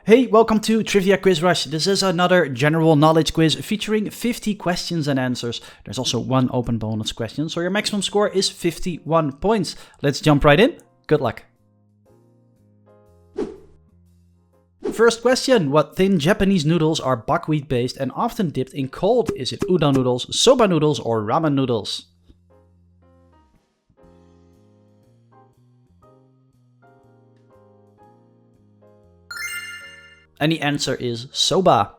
Hey, welcome to Trivia Quiz Rush. This is another general knowledge quiz featuring 50 questions and answers. There's also one open bonus question, so your maximum score is 51 points. Let's jump right in. Good luck. First question, what thin Japanese noodles are buckwheat based and often dipped in cold? Is it udon noodles, soba noodles, or ramen noodles? And the answer is soba.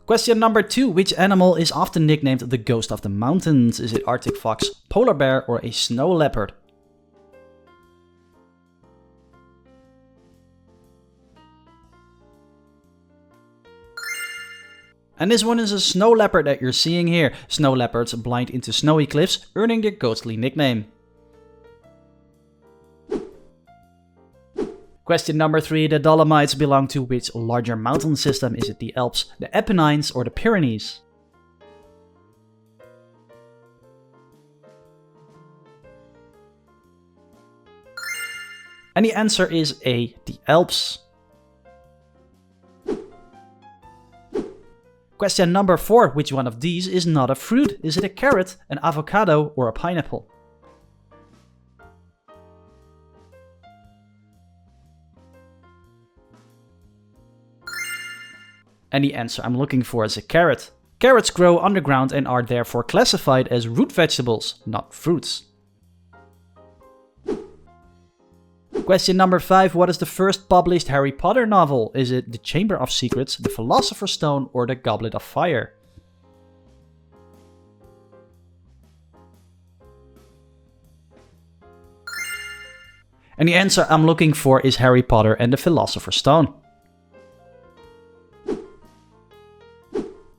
Question number 2. Which animal is often nicknamed the ghost of the mountains? Is it Arctic fox, polar bear, or a snow leopard? And this one is a snow leopard that you're seeing here. Snow leopards blind into snowy cliffs, earning their ghostly nickname. Question number 3. The Dolomites belong to which larger mountain system? Is it the Alps, the Apennines, or the Pyrenees? And the answer is A, the Alps. Question number 4. Which one of these is not a fruit? Is it a carrot, an avocado, or a pineapple? And the answer I'm looking for is a carrot. Carrots grow underground and are therefore classified as root vegetables, not fruits. Question number 5. What is the first published Harry Potter novel? Is it The Chamber of Secrets, The Philosopher's Stone, or The Goblet of Fire? And the answer I'm looking for is Harry Potter and the Philosopher's Stone.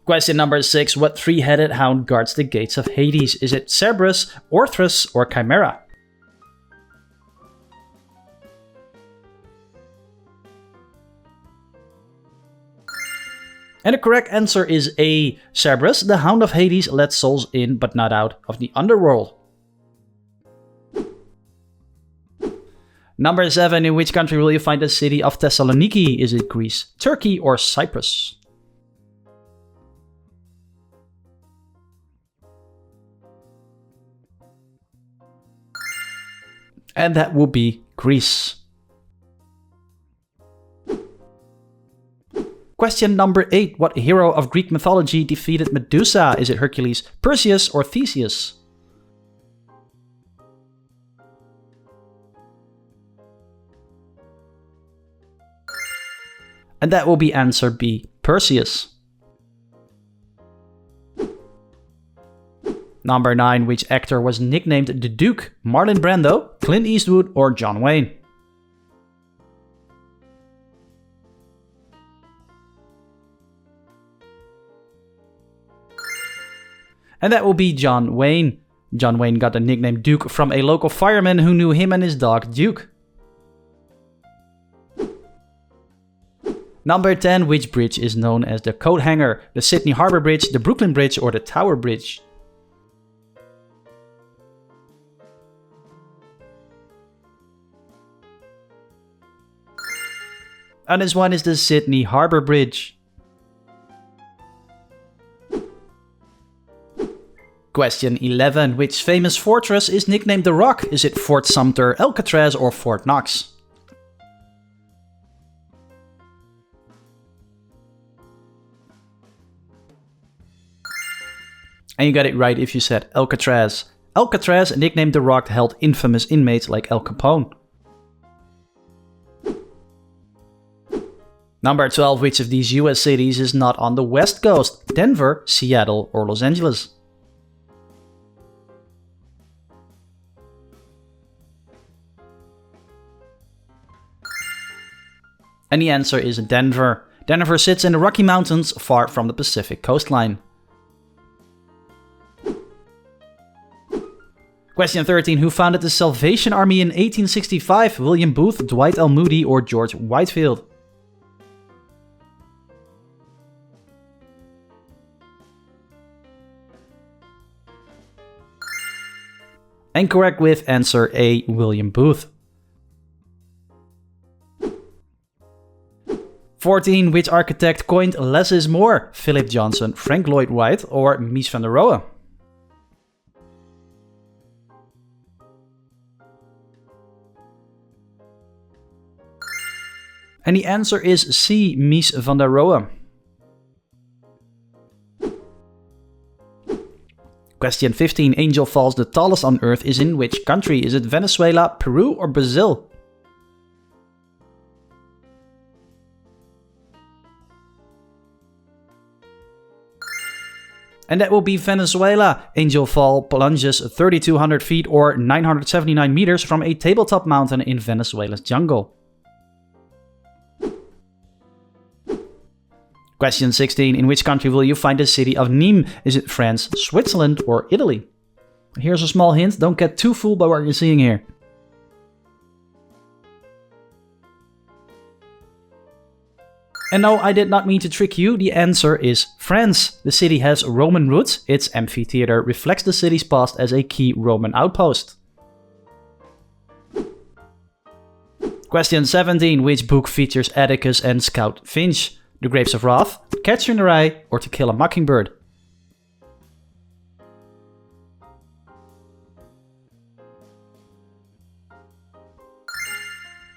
Question number 6. What three-headed hound guards the gates of Hades? Is it Cerberus, Orthrus, or Chimera? And the correct answer is A. Cerberus, the hound of Hades, lets souls in but not out of the underworld. Number 7. In which country will you find the city of Thessaloniki? Is it Greece, Turkey, or Cyprus? And that would be Greece. Question number 8. What hero of Greek mythology defeated Medusa? Is it Hercules, Perseus, or Theseus? And that will be answer B, Perseus. Number 9. Which actor was nicknamed the Duke? Marlon Brando, Clint Eastwood, or John Wayne? And that will be John Wayne. John Wayne got the nickname Duke from a local fireman who knew him and his dog Duke. Number 10. Which bridge is known as the coat hanger? The Sydney Harbour Bridge, the Brooklyn Bridge, or the Tower Bridge? And this one is the Sydney Harbour Bridge. Question 11. Which famous fortress is nicknamed the Rock? Is it Fort Sumter, Alcatraz, or Fort Knox? And you got it right if you said Alcatraz. Alcatraz, nicknamed the Rock, held infamous inmates like Al Capone. Number 12. Which of these US cities is not on the West Coast? Denver, Seattle, or Los Angeles? And the answer is Denver. Denver sits in the Rocky Mountains, far from the Pacific coastline. Question 13. Who founded the Salvation Army in 1865? William Booth, Dwight L. Moody, or George Whitefield? And correct with answer A, William Booth. 14. Which architect coined less is more? Philip Johnson, Frank Lloyd Wright, or Mies van der Rohe? And the answer is C, Mies van der Rohe. Question 15. Angel Falls, the tallest on Earth, is in which country? Is it Venezuela, Peru, or Brazil? And that will be Venezuela. Angel Fall plunges 3,200 feet or 979 meters from a tabletop mountain in Venezuela's jungle. Question 16. In which country will you find the city of Nîmes? Is it France, Switzerland, or Italy? Here's a small hint, don't get too fooled by what you're seeing here. And no, I did not mean to trick you, the answer is France. The city has Roman roots, its amphitheater reflects the city's past as a key Roman outpost. Question 17. Which book features Atticus and Scout Finch? The Grapes of Wrath, Catcher in the Rye, or To Kill a Mockingbird?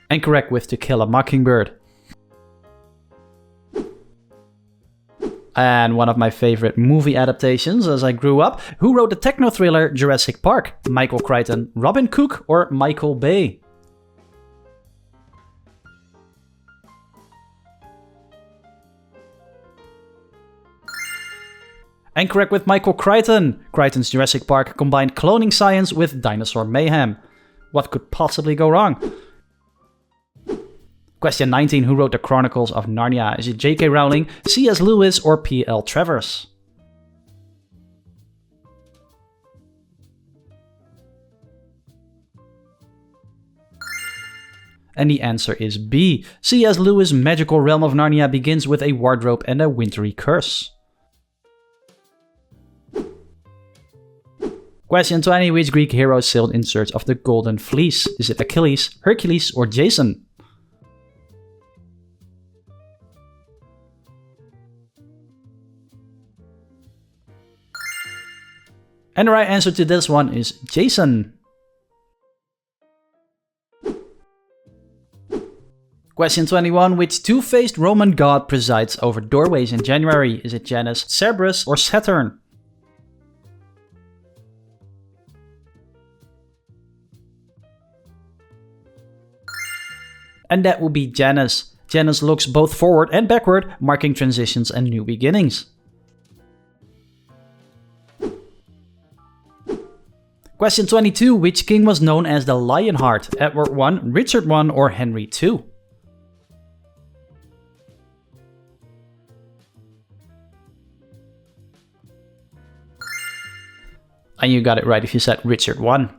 And correct with To Kill a Mockingbird. And one of my favorite movie adaptations as I grew up. Who wrote the techno thriller Jurassic Park? Michael Crichton, Robin Cook, or Michael Bay? And correct with Michael Crichton. Crichton's Jurassic Park combined cloning science with dinosaur mayhem. What could possibly go wrong? Question 19. Who wrote the Chronicles of Narnia? Is it J.K. Rowling, C.S. Lewis, or P.L. Travers? And the answer is B. C.S. Lewis' magical realm of Narnia begins with a wardrobe and a wintry curse. Question 20. Which Greek hero sailed in search of the Golden Fleece? Is it Achilles, Hercules, or Jason? And the right answer to this one is Jason. Question 21. Which two-faced Roman god presides over doorways in January? Is it Janus, Cerberus, or Saturn? And that will be Janus. Janus looks both forward and backward, marking transitions and new beginnings. Question 22. Which king was known as the Lionheart? Edward I, Richard I, or Henry II? And you got it right if you said Richard I.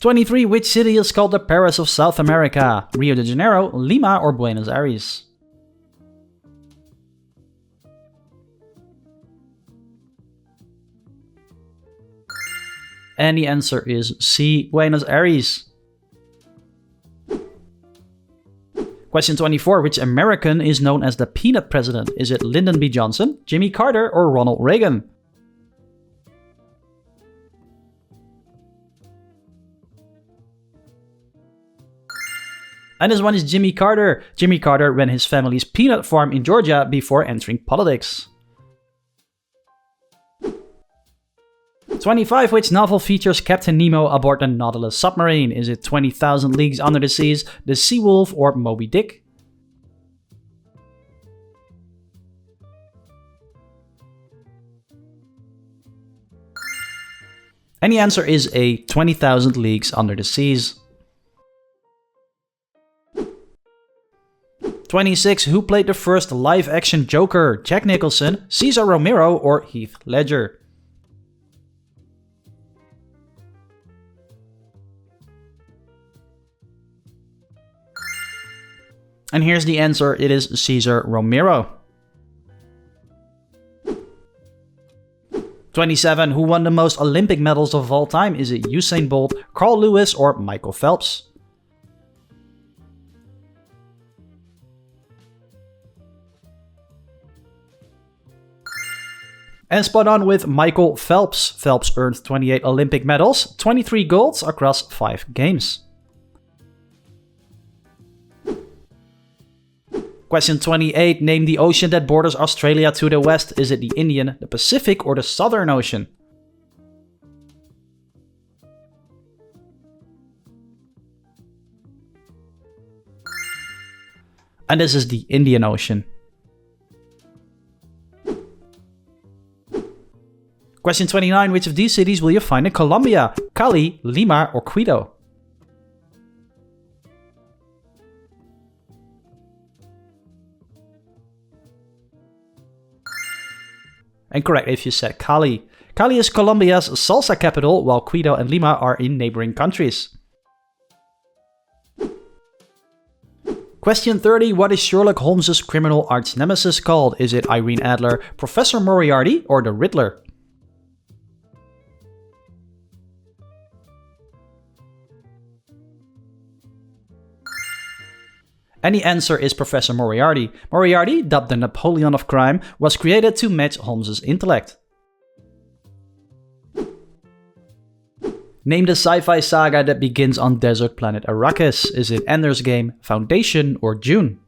23. Which city is called the Paris of South America? Rio de Janeiro, Lima, or Buenos Aires? And the answer is C, Buenos Aires. Question 24. Which American is known as the Peanut President? Is it Lyndon B. Johnson, Jimmy Carter, or Ronald Reagan? And this one is Jimmy Carter. Jimmy Carter ran his family's peanut farm in Georgia before entering politics. 25. Which novel features Captain Nemo aboard the Nautilus submarine? Is it 20,000 Leagues Under the Seas, The Sea Wolf, or Moby Dick? And the answer is A, 20,000 Leagues Under the Seas. 26. Who played the first live-action Joker? Jack Nicholson, Cesar Romero, or Heath Ledger? And here's the answer, it is Cesar Romero. 27. Who won the most Olympic medals of all time? Is it Usain Bolt, Carl Lewis, or Michael Phelps? And spot on with Michael Phelps. Phelps earned 28 Olympic medals, 23 golds across 5 games. Question 28. Name the ocean that borders Australia to the west. Is it the Indian, the Pacific, or the Southern Ocean? And this is the Indian Ocean. Question 29. Which of these cities will you find in Colombia? Cali, Lima, or Quito? And correct if you said Cali. Cali is Colombia's salsa capital, while Quito and Lima are in neighboring countries. Question 30. What is Sherlock Holmes' criminal arch nemesis called? Is it Irene Adler, Professor Moriarty, or the Riddler? And the answer is Professor Moriarty. Moriarty, dubbed the Napoleon of crime, was created to match Holmes' intellect. Name the sci-fi saga that begins on desert planet Arrakis. Is it Ender's Game, Foundation, or Dune?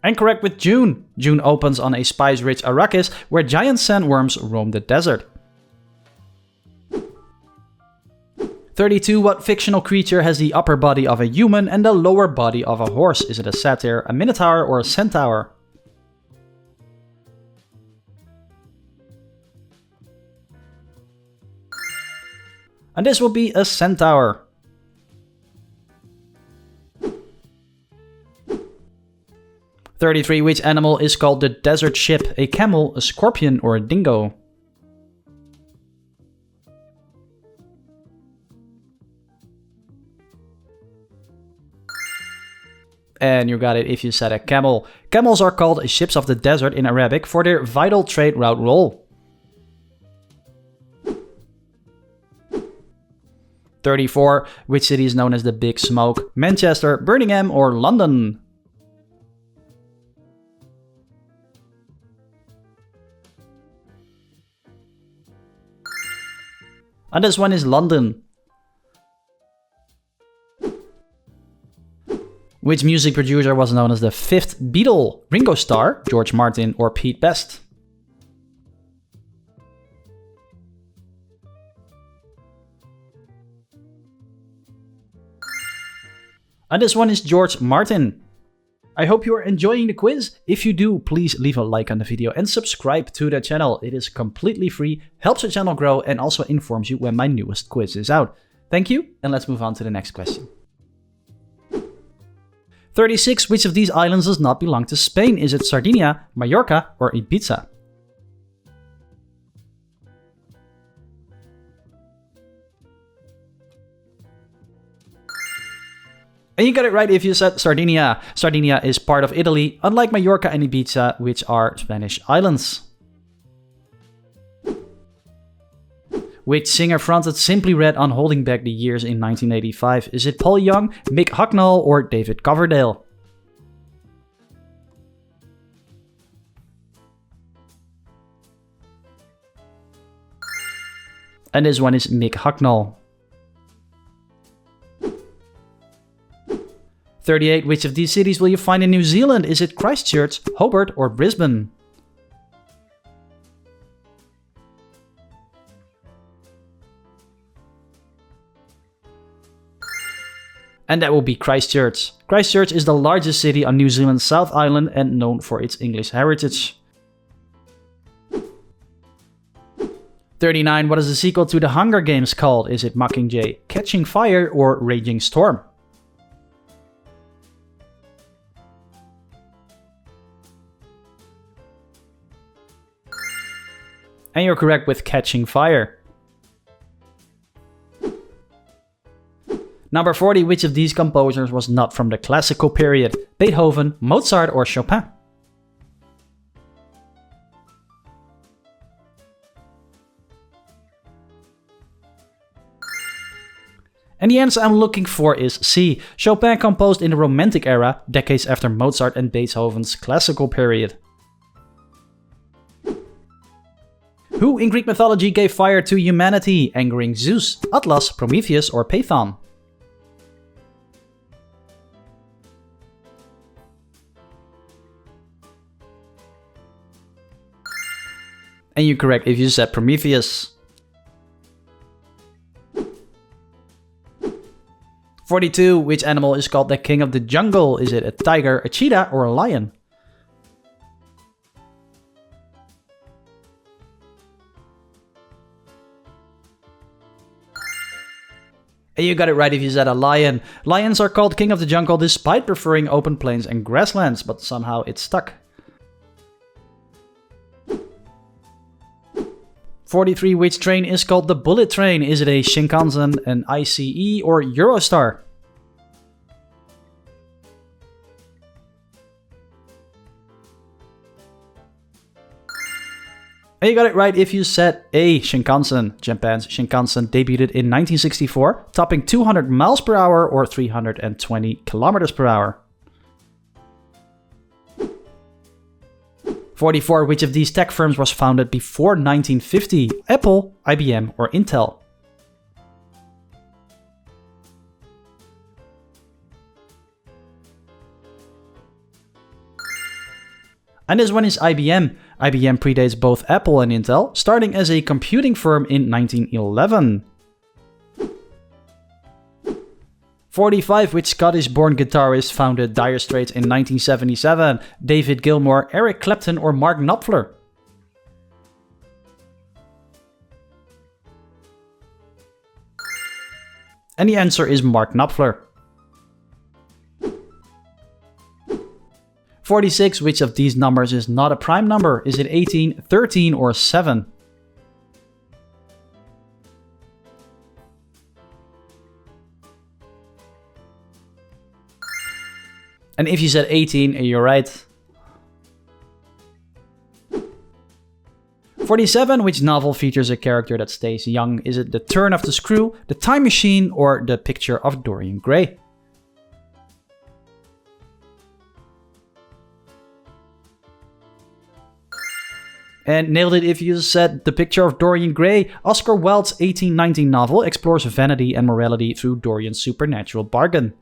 And correct with Dune. Dune opens on a spice-rich Arrakis where giant sandworms roam the desert. 32. What fictional creature has the upper body of a human and the lower body of a horse? Is it a satyr, a minotaur, or a centaur? And this will be a centaur. 33. Which animal is called the desert ship? A camel, a scorpion, or a dingo? And you got it if you said a camel. Camels are called ships of the desert in Arabic for their vital trade route role. 34. Which city is known as the Big Smoke? Manchester, Birmingham, or London? And this one is London. Which music producer was known as the fifth Beatle? Ringo Starr, George Martin, or Pete Best? And this one is George Martin. I hope you are enjoying the quiz. If you do, please leave a like on the video and subscribe to the channel. It is completely free, helps the channel grow, and also informs you when my newest quiz is out. Thank you, and let's move on to the next question. 36. Which of these islands does not belong to Spain? Is it Sardinia, Mallorca, or Ibiza? And you got it right if you said Sardinia. Sardinia is part of Italy, unlike Mallorca and Ibiza, which are Spanish islands. Which singer fronted Simply Red on Holding Back the Years in 1985? Is it Paul Young, Mick Hucknall, or David Coverdale? And this one is Mick Hucknall. 38. Which of these cities will you find in New Zealand? Is it Christchurch, Hobart, or Brisbane? And that will be Christchurch. Christchurch is the largest city on New Zealand's South Island and known for its English heritage. 39. What is the sequel to The Hunger Games called? Is it Mockingjay, Catching Fire, or Raging Storm? And you're correct with Catching Fire. Number 40. Which of these composers was not from the classical period? Beethoven, Mozart, or Chopin? And the answer I'm looking for is C. Chopin composed in the Romantic era, decades after Mozart and Beethoven's classical period. Who in Greek mythology gave fire to humanity, angering Zeus, Atlas, Prometheus, or Python? And you're correct if you said Prometheus. 42. Which animal is called the king of the jungle? Is it a tiger, a cheetah, or a lion? And you got it right if you said a lion. Lions are called king of the jungle despite preferring open plains and grasslands, but somehow it stuck. 43. Which train is called the bullet train? Is it a Shinkansen, an ICE, or Eurostar? And you got it right if you said A. Shinkansen. Japan's Shinkansen debuted in 1964, topping 200 miles per hour or 320 kilometers per hour. 44. Which of these tech firms was founded before 1950? Apple, IBM, or Intel? And this one is IBM. IBM predates both Apple and Intel, starting as a computing firm in 1911. 45. Which Scottish-born guitarist founded Dire Straits in 1977? David Gilmour, Eric Clapton, or Mark Knopfler? And the answer is Mark Knopfler. 46. Which of these numbers is not a prime number? Is it 18, 13, or 7? And if you said 18, you're right. 47. Which novel features a character that stays young? Is it The Turn of the Screw, The Time Machine, or The Picture of Dorian Gray? And nailed it if you said The Picture of Dorian Gray. Oscar Wilde's 1819 novel explores vanity and morality through Dorian's supernatural bargain.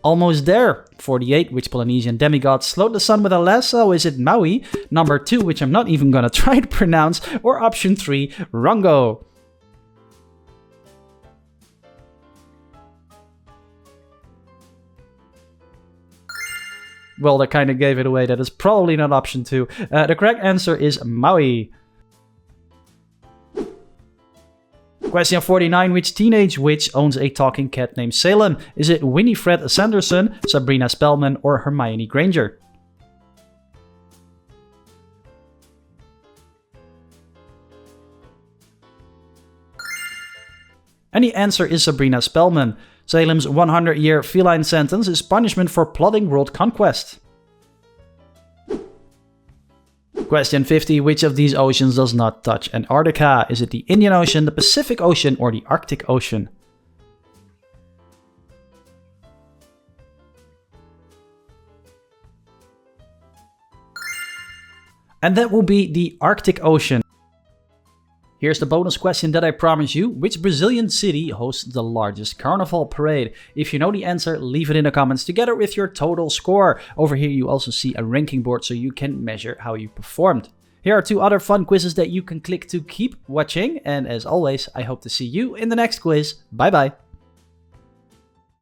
Almost there. 48. Which Polynesian demigod slowed the sun with a lasso? Is it Maui? Number 2, which I'm not even gonna try to pronounce, or option 3, Rongo? Well, that kind of gave it away. That is probably not option 2. The correct answer is Maui. Question 49. Which teenage witch owns a talking cat named Salem? Is it Winifred Sanderson, Sabrina Spellman, or Hermione Granger? And the answer is Sabrina Spellman. Salem's 100-year feline sentence is punishment for plotting world conquest. Question 50. Which of these oceans does not touch Antarctica? Is it the Indian Ocean, the Pacific Ocean, or the Arctic Ocean? And that will be the Arctic Ocean. Here's the bonus question that I promised you. Which Brazilian city hosts the largest carnival parade? If you know the answer, leave it in the comments together with your total score. Over here you also see a ranking board so you can measure how you performed. Here are 2 other fun quizzes that you can click to keep watching. And as always, I hope to see you in the next quiz. Bye bye.